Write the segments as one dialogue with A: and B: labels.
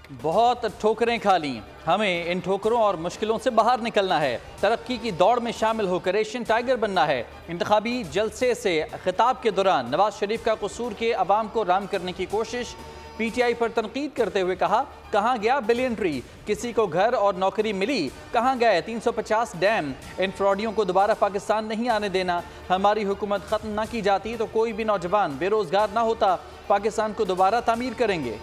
A: बहुत ठोकरें खा ली, हमें इन ठोकरों और मुश्किलों से बाहर निकलना है। तरक्की की दौड़ में शामिल होकर एशियन टाइगर बनना है। इंतखाबी जलसे से खिताब के दौरान नवाज शरीफ का कसूर के अवाम को राम करने की कोशिश। पीटीआई पर तनकीद करते हुए कहा, कहाँ गया बिलियन ट्री, किसी को घर और नौकरी मिली, कहाँ गए 350 डैम। इन फ्रॉडियों को दोबारा पाकिस्तान नहीं आने देना। हमारी हुकूमत ख़त्म ना की जाती तो कोई भी नौजवान बेरोजगार ना होता। पाकिस्तान को दोबारा तामीर करेंगे।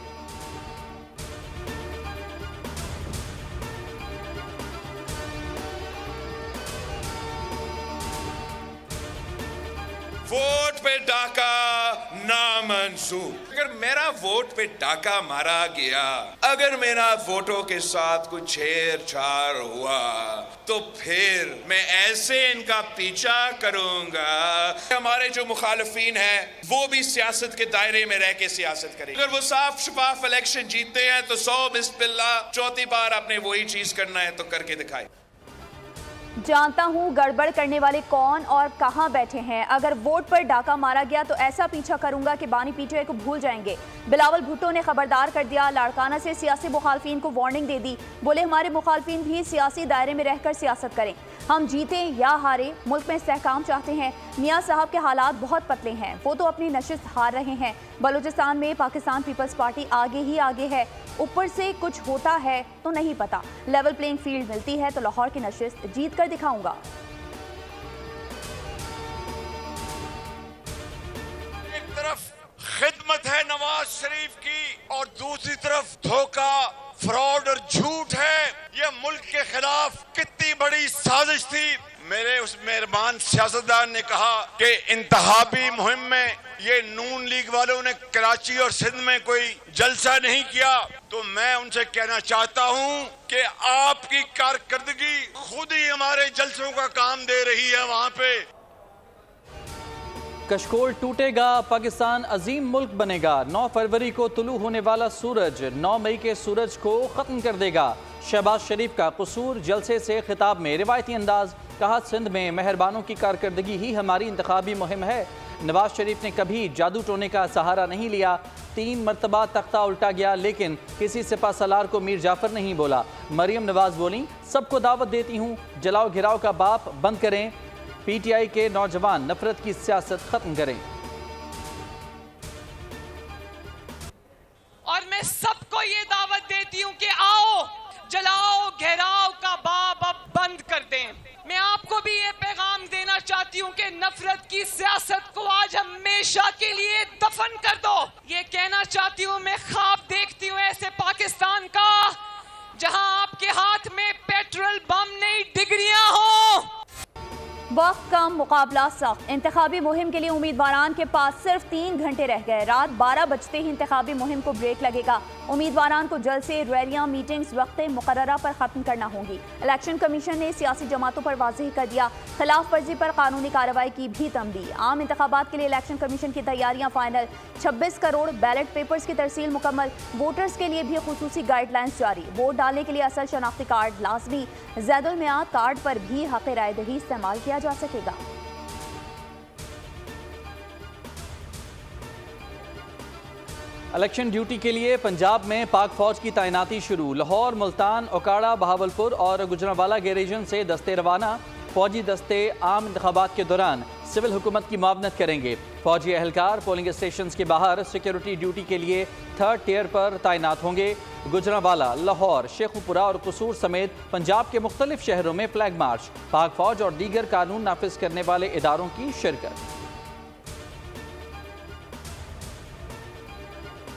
B: वोट पे डाका नामंसूर। अगर मेरा वोट पे डाका मारा गया, अगर मेरा वोटों के साथ कुछ छेड़छाड़ हुआ, तो फिर मैं ऐसे इनका पीछा करूंगा। हमारे जो मुखालिफिन हैं वो भी सियासत के दायरे में रह के सियासत करें। अगर वो साफ शफाफ इलेक्शन जीतते हैं तो 100 बिस्मिल्लाह, चौथी बार आपने वही चीज करना है तो करके दिखाए।
C: जानता हूं गड़बड़ करने वाले कौन और कहां बैठे हैं। अगर वोट पर डाका मारा गया तो ऐसा पीछा करूंगा कि बानी पीटीआई को भूल जाएंगे। बिलावल भुट्टो ने खबरदार कर दिया, लाड़काना से सियासी मुखालफिन को वार्निंग दे दी। बोले हमारे मुखालफिन भी सियासी दायरे में रहकर सियासत करें, हम जीते या हारे मुल्क में इस्तेहकाम चाहते हैं। मियाँ साहब के हालात बहुत पतले हैं, वो तो अपनी नशिस्त हार रहे हैं। बलूचिस्तान में पाकिस्तान पीपल्स पार्टी आगे ही आगे है, ऊपर से कुछ होता है तो नहीं पता। लेवल प्लेइंग फील्ड मिलती है तो लाहौर की नशिस्त जीत कर दिखाऊंगा।
B: एक तरफ खिदमत है नवाज शरीफ की और दूसरी तरफ धोखा, फ्रॉड और झूठ है। ये मुल्क के खिलाफ कितनी बड़ी साजिश थी। मेरे उस मेहरबान सियासतदान ने कहा कि इंतखाबी मुहिम में ये नून लीग वालों ने कराची और सिंध में कोई जलसा नहीं किया, तो मैं उनसे कहना चाहता हूं कि आपकी कारकर्दगी खुद ही हमारे जलसों का काम दे रही है। वहां पे
A: कशकोल टूटेगा, पाकिस्तान अजीम मुल्क बनेगा। 9 फरवरी को तुलू होने वाला सूरज 9 मई के सूरज को ख़त्म कर देगा। शहबाज शरीफ का कसूर जलसे से खिताब में रिवायती अंदाज। कहा, सिंध में मेहरबानों की कारकर्दगी ही हमारी इंतखाबी मुहिम है। नवाज शरीफ ने कभी जादू टोने का सहारा नहीं लिया। 3 मरतबा तख्ता उल्टा गया लेकिन किसी सिपा सलार को मीर जाफर नहीं बोला। मरियम नवाज बोली, सबको दावत देती हूँ, जलाओ घिराव का बाप बंद करें। पीटीआई के नौजवान नफरत की सियासत खत्म करें।
D: और मैं सबको ये दावत देती हूँ कि आओ, जलाओ घेराव का बाब अब बंद कर दें। मैं आपको भी ये पैगाम देना चाहती हूँ कि नफरत की सियासत को आज हमेशा के लिए दफन कर दो। ये कहना चाहती हूँ, मैं ख्वाब देखती हूँ ऐसे पाकिस्तान का जहां आपके हाथ में पेट्रोल बम नहीं डिग्रियां हो।
C: वक्त कम, मुकाबला सख्त। इंतखाबी मुहिम के लिए उम्मीदवारान के पास सिर्फ 3 घंटे रह गए। रात 12 बजते ही इंतखाबी मुहिम को ब्रेक लगेगा। उम्मीदवारान को जलसे, रैलियां, मीटिंग्स वक्त मुकर्ररा पर ख़त्म करना होंगी। इलेक्शन कमीशन ने सियासी जमातों पर वाज़ेह कर दिया, खिलाफ वर्जी पर कानूनी कार्रवाई की भी तंबीह। आम इंतखाबात के लिए इलेक्शन कमीशन की तैयारियां फाइनल। 26 करोड़ बैलेट पेपर्स की तरसील मुकम्मल। वोटर्स के लिए भी खुसूसी गाइडलाइंस जारी। वोट डालने के लिए असल शनाख्ती कार्ड लाजमी। ज़ैदुल मियाद कार्ड पर भी हक़ राय दही इस्तेमाल किया जा सकेगा।
A: इलेक्शन ड्यूटी के लिए पंजाब में पाक फौज की तैनाती शुरू। लाहौर, मुल्तान, ओकाड़ा, बहावलपुर और गुजरांवाला के रीजन से दस्ते रवाना। फौजी दस्ते आम इंतखाबात के दौरान सिविल हुकूमत की मुआवनत करेंगे। फौजी एहलकार पोलिंग स्टेशन के बाहर सिक्योरिटी ड्यूटी के लिए 3rd टियर पर तैनात होंगे। गुजरांवाला, लाहौर, शेखुपुरा और कसूर समेत पंजाब के मुख्तलिफ शहरों में फ्लैग मार्च। पाक फौज और दीगर कानून नाफिज करने वाले इदारों की शिरकत।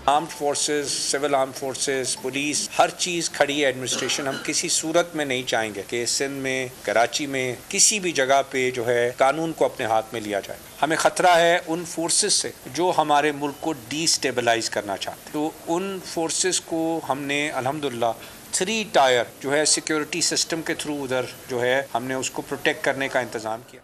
E: Armed forces, civil arm forces, police, हर चीज़ खड़ी है एडमिनिस्ट्रेशन। हम किसी सूरत में नहीं चाहेंगे कि सिंध में, कराची में, किसी भी जगह पे जो है कानून को अपने हाथ में लिया जाए। हमें ख़तरा है उन फोर्सेस से जो हमारे मुल्क को डिस्टेबलाइज करना चाहते हैं। तो उन फोर्सेस को हमने अल्हम्दुलिल्लाह 3 टायर जो है सिक्योरिटी सिस्टम के थ्रू उधर जो है हमने उसको प्रोटेक्ट करने का इंतज़ाम किया।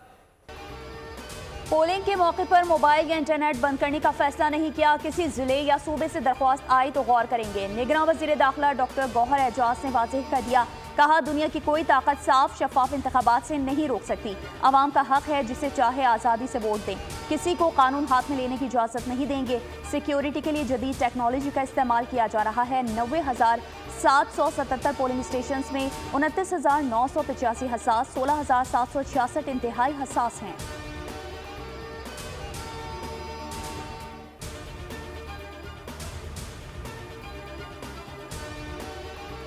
C: पोलिंग के मौके पर मोबाइल या इंटरनेट बंद करने का फैसला नहीं किया। किसी जिले या सूबे से दरख्वास्त आई तो गौर करेंगे। निगरान वज़ीर दाखिला डॉक्टर गौहर एजाज ने वाज़ेह कर दिया, कहा दुनिया की कोई ताकत साफ शफाफ इंतखाबात से नहीं रोक सकती। आवाम का हक है जिसे चाहे आज़ादी से वोट दें, किसी को कानून हाथ में लेने की इजाज़त नहीं देंगे। सिक्योरिटी के लिए जदीद टेक्नोलॉजी का इस्तेमाल किया जा रहा है। 90,777 पोलिंग स्टेशन में 29,985 हसास, 16,766 इंतहाई हसास हैं।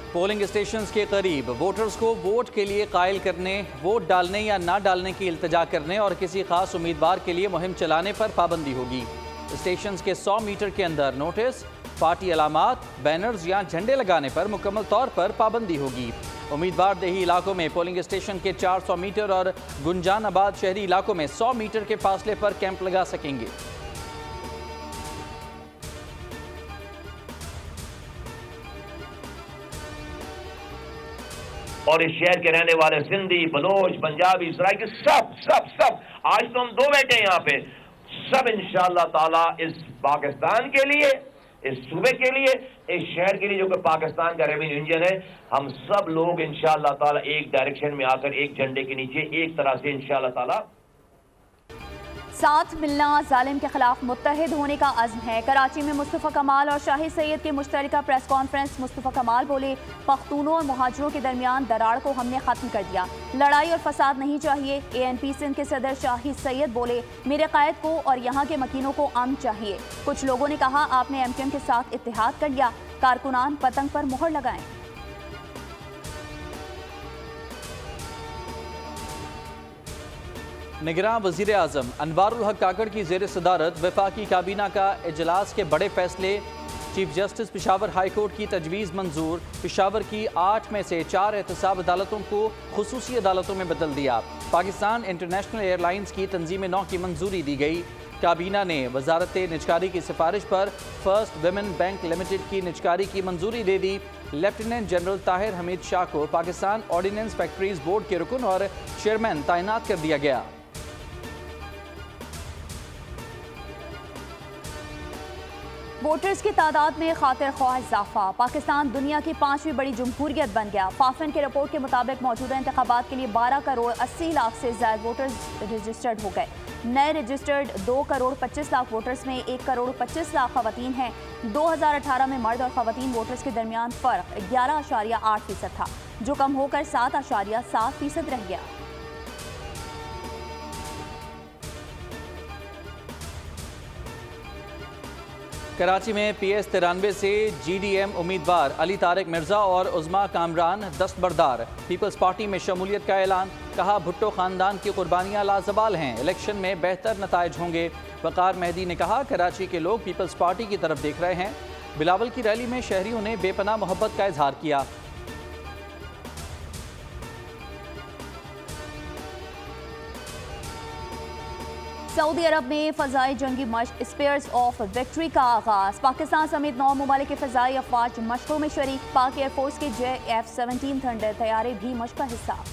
A: पोलिंग स्टेशंस के करीब वोटर्स को वोट के लिए कायल करने, वोट डालने या ना डालने की इल्तिजा करने और किसी खास उम्मीदवार के लिए मुहिम चलाने पर पाबंदी होगी। स्टेशंस के 100 मीटर के अंदर नोटिस, पार्टी अलामात, बैनर्स या झंडे लगाने पर मुकम्मल तौर पर पाबंदी होगी। उम्मीदवार देही इलाकों में पोलिंग स्टेशन के 400 मीटर और गुंजानाबाद शहरी इलाकों में 100 मीटर के फासले पर कैंप लगा सकेंगे।
F: और इस शहर के रहने वाले सिंधी, बलोच, पंजाबी, सराइकी सब आज तो हम 2 बैठे हैं यहाँ पे, सब इंशाअल्लाह ताला इस पाकिस्तान के लिए, इस सूबे के लिए, इस शहर के लिए जो कि पाकिस्तान का रेवेन्यू इंजन है, हम सब लोग इंशाअल्लाह ताला एक डायरेक्शन में आकर एक झंडे के नीचे एक तरह से इंशाअल्लाह ताला
C: साथ मिलना, जालिम के खिलाफ मुत्तहिद होने का अज़्म है। कराची में मुस्तफ़ा कमाल और शाहिद सैयद की मुश्तरका प्रेस कॉन्फ्रेंस। मुस्तफ़ा कमाल बोले, पख्तूनों और मुहाजिरों के दरमियान दरार को हमने ख़त्म कर दिया, लड़ाई और फसाद नहीं चाहिए। ANP सिंध के सदर शाहिद सैयद बोले, मेरे कायद को और यहाँ के मकीनों को अमन चाहिए। कुछ लोगों ने कहा आपने MKM के साथ इत्तेहाद कर लिया, कारकुनान पतंग पर मुहर लगाएं।
A: निगरान वज़ीर आज़म अनवारुल हक काकड़ की ज़ेर सदारत वफाकी काबीना का इजलास के बड़े फैसले। Chief justice Peshawar high court की तजवीज़ मंजूर। पेशावर की 8 में से 4 एहतसाब अदालतों को खुसूसी अदालतों में बदल दिया। पाकिस्तान इंटरनेशनल एयरलाइंस की तंजीम 9 की मंजूरी दी गई। काबीना ने वजारत निजकारी की सिफारिश पर फर्स्ट विमेन बैंक लिमिटेड की निजकारी की मंजूरी दे दी। लेफ्टिनेंट जनरल ताहिर हमीद शाह को पाकिस्तान ऑर्डिनेंस फैक्ट्रीज बोर्ड के रुकन और चेयरमैन तैनात कर दिया गया।
C: वोटर्स की तादाद में खातिर ख्वाह इजाफा। पाकिस्तान दुनिया की 5वीं बड़ी जमहूरियत बन गया। फाफन के रिपोर्ट के मुताबिक मौजूदा इंतखाबात के लिए 12 करोड़ 80 लाख से ज़्यादा वोटर्स रजिस्टर्ड हो गए। नए रजिस्टर्ड 2 करोड़ 25 लाख वोटर्स में 1 करोड़ 25 लाख खवातीन हैं। 2018 में मर्द और खवातीन वोटर्स के दरमियान फ़र्क 11.8% था, जो कम होकर 7.7% रह गया।
A: कराची में PS 93 से GDM उम्मीदवार अली तारिक मिर्जा और उज़मा कामरान दस्तबरदार। पीपल्स पार्टी में शमूलियत का ऐलान। कहा भुट्टो खानदान की कुर्बानियाँ लाजवाल हैं, इलेक्शन में बेहतर नताइज होंगे। वकार मेहदी ने कहा कराची के लोग पीपल्स पार्टी की तरफ देख रहे हैं। बिलावल की रैली में शहरियों ने बेपनाह मोहब्बत का इजहार किया।
C: सऊदी अरब में फ़ज़ाई जंगी मश्क स्पेयर्स ऑफ विक्ट्री का आगाज़। पाकिस्तान समेत 9 ममालिक के फ़ज़ाई अफवाज मशकों में शरीक। पाक एयरफोर्स के JF-17 थंडर तैयारे भी मश्क का हिस्सा।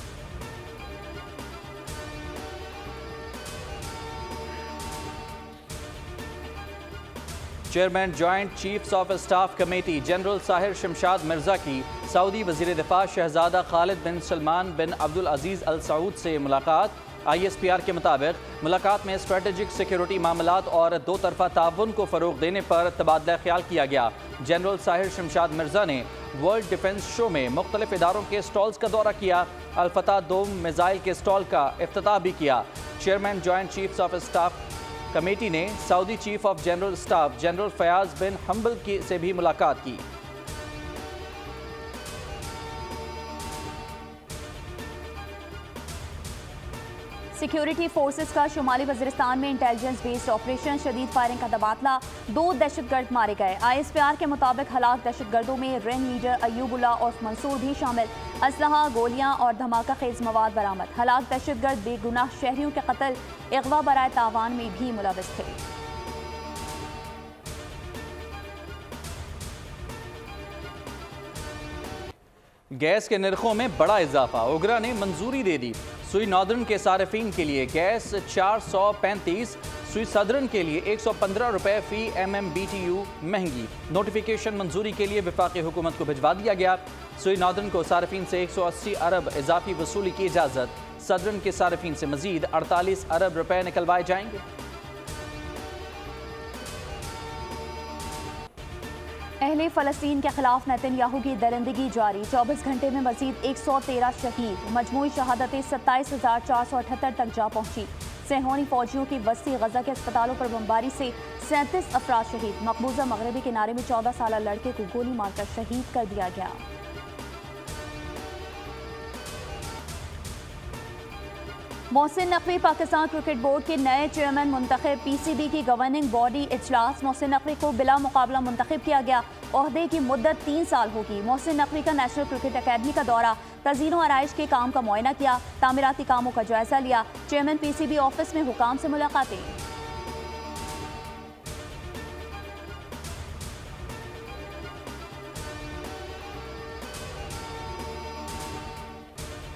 A: Chairman joint chiefs of staff committee general Sahir Shamshad Mirza की सऊदी वज़ीर दिफा शहजादा खालिद बिन सलमान बिन अब्दुल अजीज़ अल सऊद से मुलाकात। ISPR के मुताबिक मुलाकात में स्ट्रेटेजिक सिक्योरिटी मामलात और 2 तरफा ताउन को फ़रोग देने पर तबादला ख्याल किया गया। जनरल साहिर शमशाद मिर्जा ने वर्ल्ड डिफेंस शो में मुख्तलिफ इदारों के स्टॉल्स का दौरा किया। अल-फतह 2 मिसाइल के स्टॉल का इफ्तिताह भी किया। Chairman joint chiefs of staff committee ने Saudi chief of general staff general Fayyaz bin हम्बल से भी मुलाकात की।
C: सिक्योरिटी फोर्सेस का शुमाली वज़ीरिस्तान में इंटेलिजेंस बेस्ड ऑपरेशन, शदीद फायरिंग का तबादला। 2 दहशतगर्द मारे गए। ISPR के मुताबिक हलाक दहशतगर्दों में रिंग लीडर अयूबुल्ला और मंसूर भी शामिल। असलहा, गोलियां और धमाका खेज मवाद बरामद। हलाक दहशतगर्द बेगुनाह शहरियों के कत्ल, अगवा बराए तावान में भी मुलविस थे।
A: गैस के निर्खों में बड़ा इजाफा। ओगरा ने मंजूरी दे दी। सुई नॉर्दर्न के सार्फिन के लिए गैस 435, सुई सदरन के लिए 115 रुपए फी MMBTU महंगी। नोटिफिकेशन मंजूरी के लिए वफाकी हुकूमत को भिजवा दिया गया। सुई नॉर्दर्न को सार्फिन से 180 अरब इजाफी वसूली की इजाज़त। सदरन के सार्फिन से मजीद 48 अरब रुपए निकलवाए जाएंगे।
C: अहले फ़लस्तीन के खिलाफ नेतन्याहू की दरिंदगी जारी। 24 घंटे में मजीद 113 शहीद। मजमूई शहादतें 27,478 तक जा पहुंची। सेहोनी फौजियों की बस्ती गजा के अस्पतालों पर बमबारी से 37 अफराद शहीद। मकबूजा मगरबी किनारे में 14 साल लड़के को गोली मारकर शहीद कर दिया गया। मोहसिन नकवी पाकिस्तान क्रिकेट बोर्ड के नए चेयरमैन मुंतखब। PCB की गवर्निंग बॉडी इजलास मोहसिन नकवी को बिला मुकाबला मुंतखब किया गया। ओहदे की मुद्दत 3 साल होगी। मोहसिन नकवी का नेशनल क्रिकेट अकेडमी का दौरा, तज़ीनो आराइश के काम का मुआयना किया, तामीराती कामों का जायजा लिया। चेयरमैन PCB ऑफिस में हुकाम से मुलाकातें।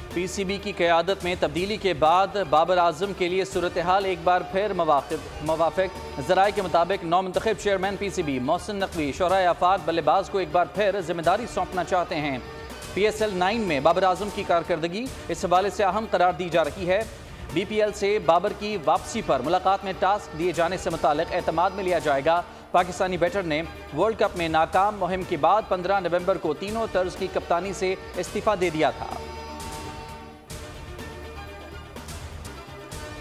A: PCB की क़यादत में तब्दीली के बाद बाबर आजम के लिए सूरत हाल एक बार फिर मवाफ़िक। ज़राए के मुताबिक नौमुंतखब चेयरमैन PCB मोहसिन नकवी शोराए आफाक बल्लेबाज को एक बार फिर जिम्मेदारी सौंपना चाहते हैं। PSL 9 में बाबर आजम की कारकर्दगी इस हवाले से अहम करार दी जा रही है। BPL से बाबर की वापसी पर मुलाकात में टास्क दिए जाने से मुतालिक एतमाद में लिया जाएगा। पाकिस्तानी बैटर ने वर्ल्ड कप में नाकाम मुहिम के बाद 15 नवंबर को तीनों तर्ज की कप्तानी से इस्तीफा दे दिया था।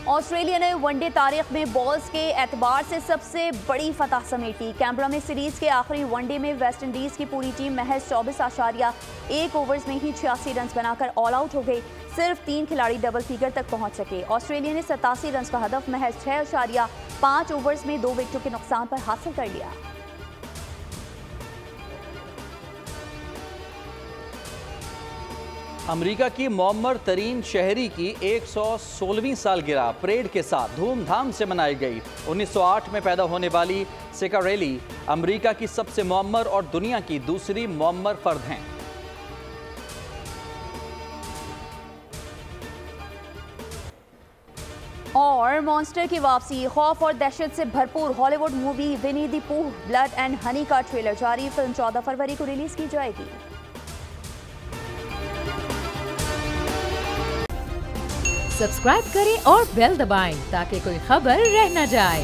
C: ऑस्ट्रेलिया ने वनडे तारीख में बॉल्स के एतबार से सबसे बड़ी फतह समेटी। कैनबरा में सीरीज के आखिरी वनडे में वेस्ट इंडीज की पूरी टीम महज 24.1 ओवर्स में ही 86 रन बनाकर ऑल आउट हो गई। सिर्फ 3 खिलाड़ी डबल फिगर तक पहुंच सके। ऑस्ट्रेलिया ने 87 रन का हदफ महज 6.5 ओवर्स में 2 विकेटों के नुकसान पर हासिल कर लिया।
A: अमेरिका की मौमर तरीन शहरी की 116वीं सालगिरह परेड के साथ धूमधाम से मनाई गई। 1908 में पैदा होने वाली सिकारेली अमेरिका की सबसे मौमर और दुनिया की दूसरी मौमर फर्द हैं।
C: और मॉन्स्टर की वापसी, खौफ और दहशत से भरपूर Hollywood movie Winnie the Pooh blood and honey का ट्रेलर जारी। फिल्म 14 फरवरी को रिलीज की जाएगी।
G: सब्सक्राइब करें और बेल दबाएं ताकि कोई खबर रह न जाए।